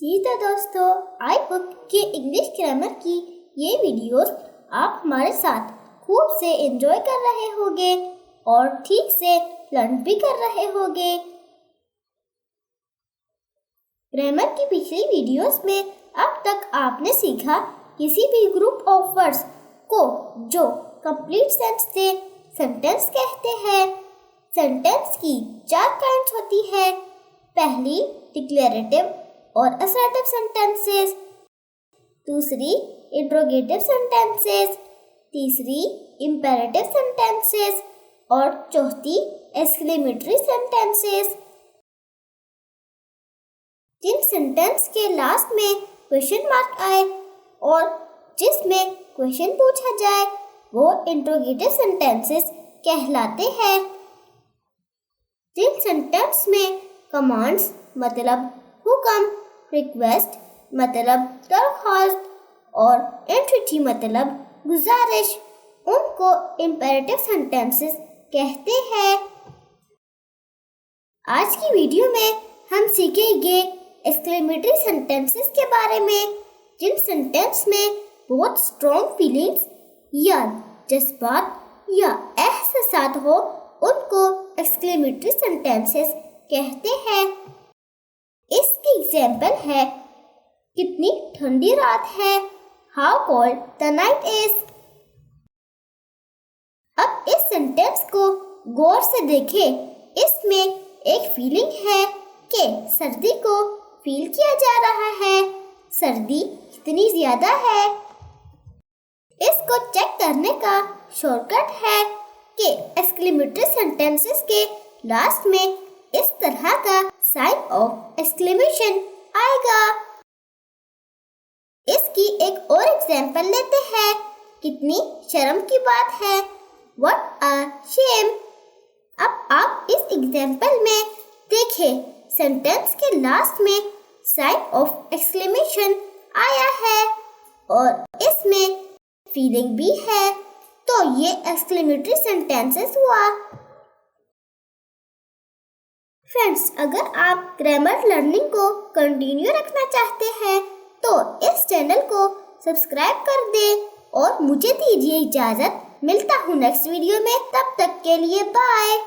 जी तो दोस्तों, I hope कि इंग्लिश ग्रामर की ये वीडियोस आप हमारे साथ खूब से एंजॉय कर रहे होंगे और ठीक से लर्न भी कर रहे होंगे। ग्रामर की पिछली वीडियोस में अब तक आपने सीखा किसी भी ग्रुप ऑफ वर्ड्स को जो कंप्लीट सेंस से सेंटेंस कहते हैं। सेंटेंस की 4 काइंड्स होती है। पहली डिक्लेरेटिव और असर्टिव सेंटेंसेस, दूसरी इंट्रोगेटिव सेंटेंसेस, तीसरी इंपेरेटिव सेंटेंसेस और चौथी एक्सक्लेमेटरी सेंटेंसेस। जिन सेंटेंस के लास्ट में क्वेश्चन मार्क आए और जिसमें क्वेश्चन पूछा जाए वो इंट्रोगेटिव सेंटेंसेस कहलाते हैं। जिन सेंटेंस में कमांड्स मतलब हुक्म, रिक्वेस्ट मतलब दरख्वास्त और एंट्रिटी मतलब गुजारिश, उनको इंपेरेटिव सेंटेंसेस कहते हैं। आज की वीडियो में हम सीखेंगे एक्सक्लेमेटरी सेंटेंसेस के बारे में। जिन सेंटेंस में बहुत स्ट्रॉन्ग फीलिंग्स या जज्बात या एहसास हो उनको एक्सक्लेमेटरी सेंटेंसेस कहते हैं। इसकी एग्जाम्पल है कितनी ठंडी रात है, how cold the night is. अब इस सेंटेंस को गौर से देखें। इसमें एक फीलिंग है कि सर्दी को फील किया जा रहा है। सर्दी कितनी ज्यादा है। इसको चेक करने का शॉर्टकट है कि एक्सक्लेमेटरी सेंटेंसेस के लास्ट में इस तरह का साइन ऑफ एक्सक्लेमेशन आएगा। इसकी एक और एग्जाम्पल लेते हैं। कितनी शर्म की बात है, व्हाट अ शेम। अब आप इस एग्जाम्पल में देखें, सेंटेंस के लास्ट में साइन ऑफ एक्सक्लेमेशन आया है और इसमें फीलिंग भी है, तो ये एक्सक्लेमेटरी सेंटेंसेस हुआ। फ्रेंड्स, अगर आप ग्रामर लर्निंग को कंटिन्यू रखना चाहते हैं तो इस चैनल को सब्सक्राइब कर दें और मुझे दीजिए इजाज़त। मिलता हूँ नेक्स्ट वीडियो में, तब तक के लिए बाय।